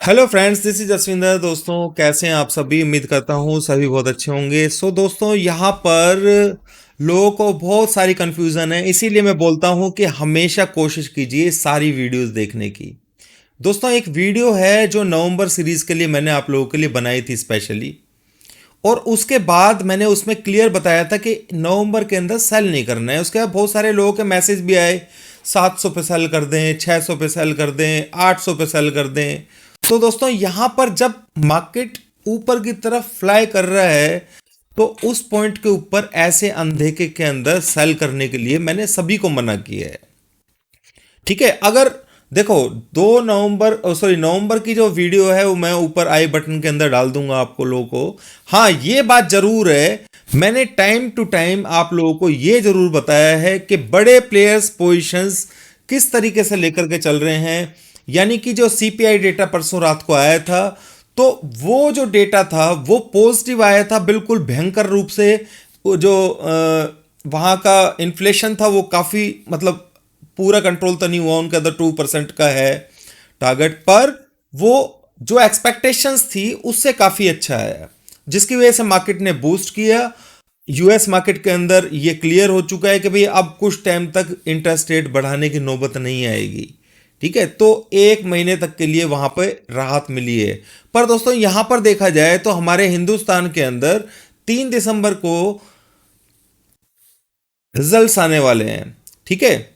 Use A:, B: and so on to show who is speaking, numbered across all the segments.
A: Hello friends, this is Jaswinder. दोस्तों, कैसे हैं आप सभी? उम्मीद करता हूँ सभी बहुत अच्छे होंगे। दोस्तों, यहाँ पर लोगों को बहुत सारी कंफ्यूजन है, इसीलिए मैं बोलता हूँ कि हमेशा कोशिश कीजिए सारी वीडियोस देखने की। दोस्तों, एक वीडियो है जो नवंबर सीरीज के लिए मैंने आप लोगों के लिए बनाई थी स्पेशली, और उसके बाद मैंने उसमें क्लियर बताया था कि नवंबर के अंदर सेल नहीं करना है। उसके बाद बहुत सारे लोगों के मैसेज भी आए, 700 पे सेल कर दें, 600 पे सेल कर दें, 800 पे सेल कर दें। तो दोस्तों, यहां पर जब मार्केट ऊपर की तरफ फ्लाई कर रहा है तो उस पॉइंट के ऊपर ऐसे अंधेरे के अंदर सेल करने के लिए मैंने सभी को मना किया है। ठीक है, अगर देखो 2 नवंबर, सॉरी, नवंबर की जो वीडियो है वो मैं ऊपर आई बटन के अंदर डाल दूंगा आपको लोगों को। हाँ, ये बात जरूर है, मैंने टाइम टू टाइम आप लोगों को ये जरूर बताया है कि बड़े प्लेयर्स पोजीशंस किस तरीके से लेकर के चल रहे हैं। यानी कि जो सीपीआई डेटा परसों रात को आया था, तो वो जो डेटा था वो पॉजिटिव आया था बिल्कुल भयंकर रूप से। वो जो वहाँ का इन्फ्लेशन था वो काफ़ी, मतलब पूरा कंट्रोल तो नहीं हुआ, उनके अंदर 2% का है टारगेट, पर वो जो एक्सपेक्टेशंस थी उससे काफ़ी अच्छा है, जिसकी वजह से मार्केट ने बूस्ट किया। यूएस मार्केट के अंदर ये क्लियर हो चुका है कि भाई अब कुछ टाइम तक इंटरेस्ट रेट बढ़ाने की नौबत नहीं आएगी। ठीक है, तो 1 महीने तक के लिए वहां पर राहत मिली है। पर दोस्तों, यहां पर देखा जाए तो हमारे हिंदुस्तान के अंदर 3 दिसंबर को रिजल्ट्स आने वाले हैं। ठीक है,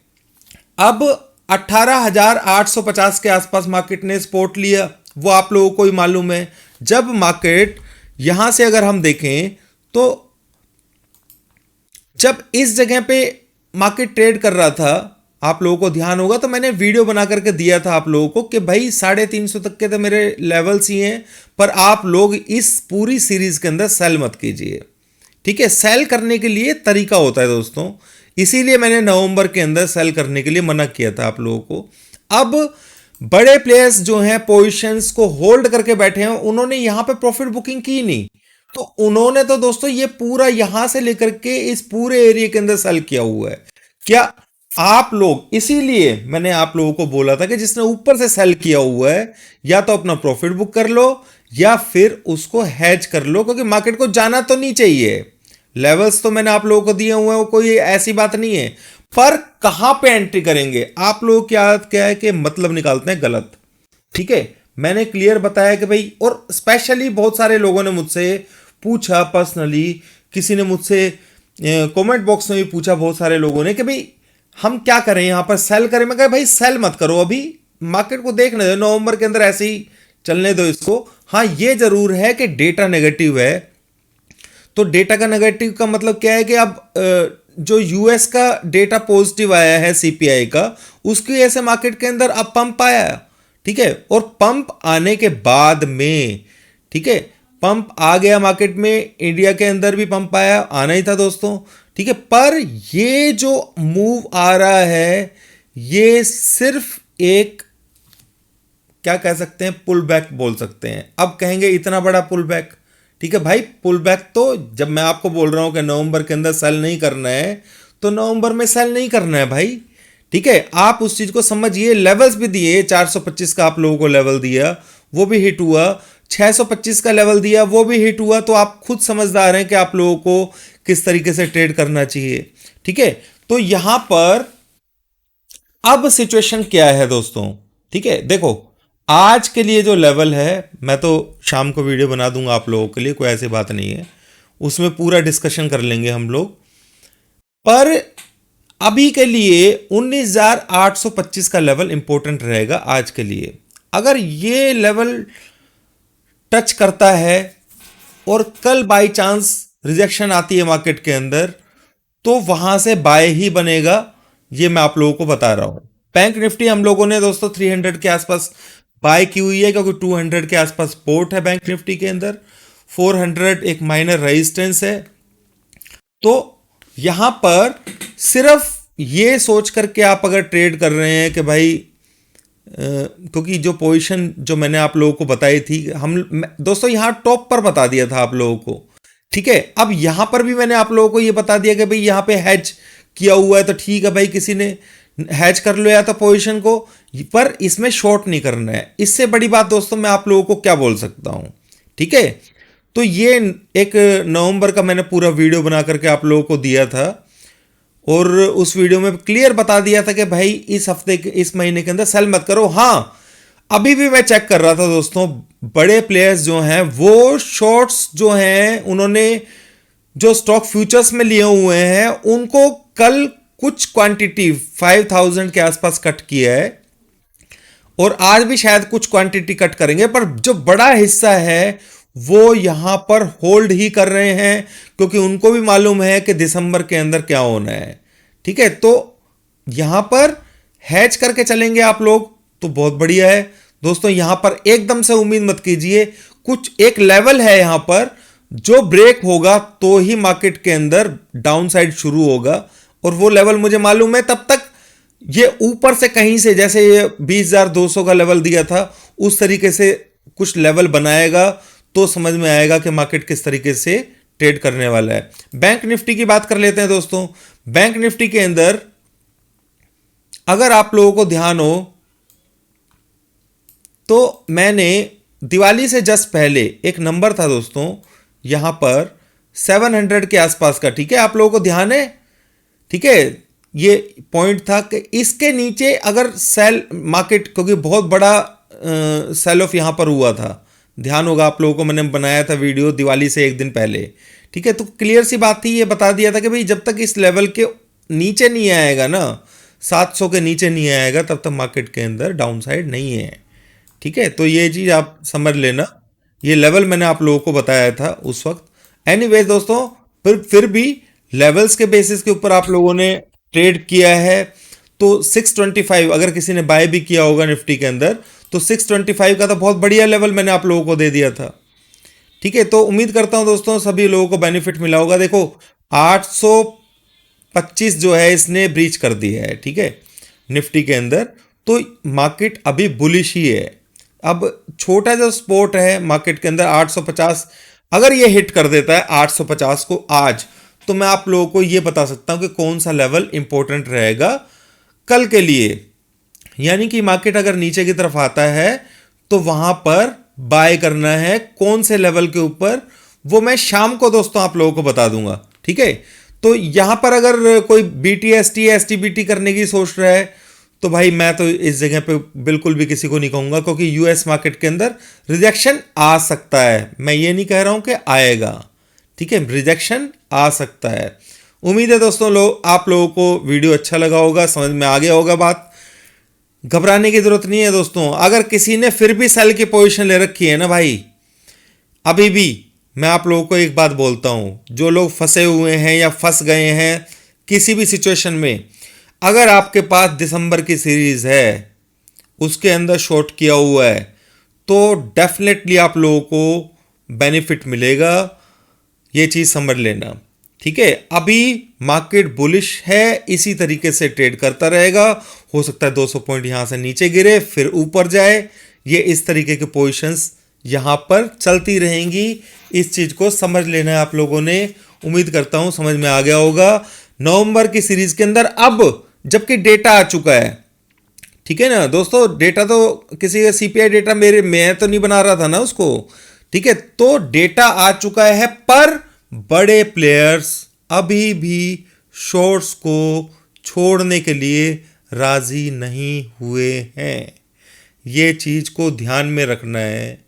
A: अब 18,850 के आसपास मार्केट ने सपोर्ट लिया, वो आप लोगों को ही मालूम है। जब मार्केट यहां से अगर हम देखें तो जब इस जगह पे मार्केट ट्रेड कर रहा था, आप लोगों को ध्यान होगा तो मैंने वीडियो बना करके दिया था आप लोगों को कि भाई 350 तक के तो मेरे लेवल्स ही हैं, पर आप लोग इस पूरी सीरीज के अंदर सेल मत कीजिए। ठीक है, सेल करने के लिए तरीका होता है दोस्तों, इसीलिए मैंने नवंबर के अंदर सेल करने के लिए मना किया था आप लोगों को। अब बड़े प्लेयर्स जो हैं पोजीशंस को होल्ड करके बैठे हैं, उन्होंने यहां पे प्रॉफिट बुकिंग की नहीं, तो उन्होंने तो दोस्तों ये पूरा यहां से लेकर के इस पूरे एरिया के अंदर सेल किया हुआ है। क्या आप लोग, इसीलिए मैंने आप लोगों को बोला था कि जिसने ऊपर से सेल किया हुआ है या तो अपना प्रॉफिट बुक कर लो या फिर उसको हैज कर लो, क्योंकि मार्केट को जाना तो नहीं चाहिए। लेवल्स तो मैंने आप लोगों को दिए हुए हैं, वो कोई ऐसी बात नहीं है, पर कहां पे एंट्री करेंगे आप लोग क्या क्या है कि मतलब निकालते हैं गलत। ठीक है, मैंने क्लियर बताया कि भाई, और स्पेशली बहुत सारे लोगों ने मुझसे पूछा पर्सनली, किसी ने मुझसे कमेंट बॉक्स में भी पूछा बहुत सारे लोगों ने कि भाई हम क्या करें, यहां पर सेल करें। मैं कहा भाई सेल मत करो, अभी मार्केट को देखने दो, नवंबर के अंदर ऐसे ही चलने दो इसको। हाँ, ये जरूर है कि डेटा नेगेटिव है, तो डेटा का नेगेटिव का मतलब क्या है कि अब जो यूएस का डेटा पॉजिटिव आया है सीपीआई का, उसकी वजह से मार्केट के अंदर अब पंप आया। ठीक है, और पंप आने के बाद में, ठीक है, पंप आ गया मार्केट में, इंडिया के अंदर भी पंप आया, आना ही था दोस्तों। ठीक है, पर ये जो मूव आ रहा है ये सिर्फ एक, क्या कह सकते हैं, पुल बैक बोल सकते हैं। अब कहेंगे इतना बड़ा पुल बैक, ठीक है भाई, पुल बैक तो जब मैं आपको बोल रहा हूं कि नवंबर के अंदर सेल नहीं करना है तो नवंबर में सेल नहीं करना है भाई। ठीक है, आप उस चीज को समझिए। लेवल्स भी दिए, 425 का आप लोगों को लेवल दिया, वो भी हिट हुआ, 625 का लेवल दिया, वो भी हिट हुआ, तो आप खुद समझदार हैं कि आप लोगों को किस तरीके से ट्रेड करना चाहिए। ठीक है, तो यहां पर अब सिचुएशन क्या है दोस्तों? ठीक है, देखो, आज के लिए जो लेवल है, मैं तो शाम को वीडियो बना दूंगा आप लोगों के लिए, कोई ऐसी बात नहीं है, उसमें पूरा डिस्कशन कर लेंगे हम लोग। पर अभी के लिए 19,825 का लेवल इंपॉर्टेंट रहेगा आज के लिए। अगर ये लेवल टच करता है और कल बाई चांस रिजेक्शन आती है मार्केट के अंदर, तो वहां से बाय ही बनेगा, ये मैं आप लोगों को बता रहा हूं। बैंक निफ्टी हम लोगों ने दोस्तों 300 के आसपास बाय की हुई है, क्योंकि 200 के आसपास सपोर्ट है बैंक निफ्टी के अंदर, 400 एक माइनर रेजिस्टेंस है। तो यहां पर सिर्फ ये सोच करके आप अगर ट्रेड कर रहे हैं कि भाई, क्योंकि जो पोजीशन जो मैंने आप लोगों को बताई थी, दोस्तों यहां टॉप पर बता दिया था आप लोगों को। ठीक है, अब यहां पर भी मैंने आप लोगों को ये बता दिया कि भाई यहां पे हैज किया हुआ है, तो ठीक है भाई, किसी ने हैज कर लो या तो पोजीशन को, पर इसमें शॉर्ट नहीं करना है। इससे बड़ी बात दोस्तों मैं आप लोगों को क्या बोल सकता हूं, ठीक है। तो ये एक नवंबर का मैंने पूरा वीडियो बना करके आप लोगों को दिया था, और उस वीडियो में क्लियर बता दिया था कि भाई इस हफ्ते के, इस महीने के अंदर सेल मत करो। हाँ, अभी भी मैं चेक कर रहा था दोस्तों, बड़े प्लेयर्स जो हैं वो शॉर्ट्स जो हैं उन्होंने जो स्टॉक फ्यूचर्स में लिए हुए हैं उनको कल कुछ क्वांटिटी 5000 के आसपास कट किया है, और आज भी शायद कुछ क्वांटिटी कट करेंगे, पर जो बड़ा हिस्सा है वो यहां पर होल्ड ही कर रहे हैं, क्योंकि उनको भी मालूम है कि दिसंबर के अंदर क्या होना है, ठीक है। तो यहां पर हैच करके चलेंगे आप लोग तो बहुत बढ़िया है दोस्तों। यहां पर एकदम से उम्मीद मत कीजिए, कुछ एक लेवल है यहां पर जो ब्रेक होगा तो ही मार्केट के अंदर डाउन साइड शुरू होगा, और वो लेवल मुझे मालूम है। तब तक ये ऊपर से कहीं से, जैसे ये 20,200 का लेवल दिया था उस तरीके से कुछ लेवल बनाएगा तो समझ में आएगा कि मार्केट किस तरीके से ट्रेड करने वाला है। बैंक निफ्टी की बात कर लेते हैं दोस्तों। बैंक निफ्टी के अंदर अगर आप लोगों को ध्यान हो तो मैंने दिवाली से जस्ट पहले एक नंबर था दोस्तों यहां पर 700 के आसपास का, ठीक है, आप लोगों को ध्यान है, ठीक है। ये पॉइंट था कि इसके नीचे अगर सेल मार्केट, क्योंकि बहुत बड़ा सेल ऑफ यहां पर हुआ था, ध्यान होगा आप लोगों को, मैंने बनाया था वीडियो दिवाली से एक दिन पहले, ठीक है। तो क्लियर सी बात थी, ये बता दिया था कि भाई जब तक इस लेवल के नीचे नहीं आएगा ना, 700 के नीचे नहीं आएगा, तब तक मार्केट के अंदर डाउन साइड नहीं है, ठीक है। तो ये चीज़ आप समझ लेना, ये लेवल मैंने आप लोगों को बताया था उस वक्त। एनीवेज दोस्तों, फिर भी लेवल्स के बेसिस के ऊपर आप लोगों ने ट्रेड किया है, तो 625 अगर किसी ने बाय भी किया होगा निफ्टी के अंदर, तो 625 का तो बहुत बढ़िया लेवल मैंने आप लोगों को दे दिया था, ठीक है। तो उम्मीद करता हूं दोस्तों सभी लोगों को बेनिफिट मिला होगा। देखो 825 जो है इसने ब्रीच कर दिया है, ठीक है, निफ्टी के अंदर, तो मार्केट अभी बुलिश ही है। अब छोटा जो स्पोर्ट है मार्केट के अंदर 850, अगर ये हिट कर देता है 850 को आज, तो मैं आप लोगों को ये बता सकता हूं कि कौन सा लेवल इंपॉर्टेंट रहेगा कल के लिए। यानी कि मार्केट अगर नीचे की तरफ आता है तो वहां पर बाय करना है, कौन से लेवल के ऊपर वो मैं शाम को दोस्तों आप लोगों को बता दूंगा, ठीक है। तो यहां पर अगर कोई BTST STBT करने की सोच रहा है तो भाई मैं तो इस जगह पे बिल्कुल भी किसी को नहीं कहूंगा, क्योंकि यूएस मार्केट के अंदर रिजेक्शन आ सकता है। मैं ये नहीं कह रहा हूं कि आएगा, ठीक है, रिजेक्शन आ सकता है। उम्मीद है दोस्तों आप लोगों को वीडियो अच्छा लगा होगा, समझ में आ गया होगा बात। घबराने की जरूरत नहीं है दोस्तों। अगर किसी ने फिर भी सेल की पोजीशन ले रखी है ना भाई, अभी भी मैं आप लोगों को एक बात बोलता हूं, जो लोग फंसे हुए हैं या फंस गए हैं किसी भी सिचुएशन में, अगर आपके पास दिसंबर की सीरीज है उसके अंदर शॉर्ट किया हुआ है तो डेफिनेटली आप लोगों को बेनिफिट मिलेगा, ये चीज़ समझ लेना, ठीक है। अभी मार्केट बुलिश है, इसी तरीके से ट्रेड करता रहेगा। हो सकता है 200 पॉइंट यहां से नीचे गिरे फिर ऊपर जाए, ये इस तरीके के पोजीशंस यहां पर चलती रहेंगी। इस चीज़ को समझ लेना है आप लोगों ने। उम्मीद करता हूं समझ में आ गया होगा। नवंबर की सीरीज के अंदर अब जबकि डेटा आ चुका है, ठीक है ना दोस्तों, डेटा तो किसी का CPI डेटा मैं तो नहीं बना रहा था ना उसको, ठीक है। तो डेटा आ चुका है, पर बड़े प्लेयर्स अभी भी शॉर्ट्स को छोड़ने के लिए राजी नहीं हुए हैं। ये चीज को ध्यान में रखना है,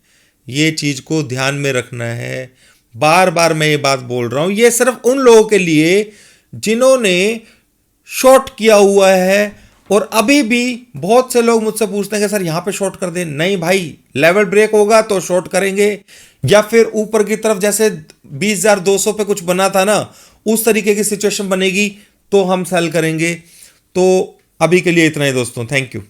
A: ये चीज को ध्यान में रखना है। बार बार मैं ये बात बोल रहा हूं, ये सिर्फ उन लोगों के लिए जिन्होंने शॉर्ट किया हुआ है। और अभी भी बहुत से लोग मुझसे पूछते हैं कि सर यहां पे शॉर्ट कर दें। नहीं भाई, लेवल ब्रेक होगा तो शॉर्ट करेंगे, या फिर ऊपर की तरफ जैसे 20,200 पे कुछ बना था ना, उस तरीके की सिचुएशन बनेगी तो हम सेल करेंगे। तो अभी के लिए इतना ही दोस्तों, थैंक यू।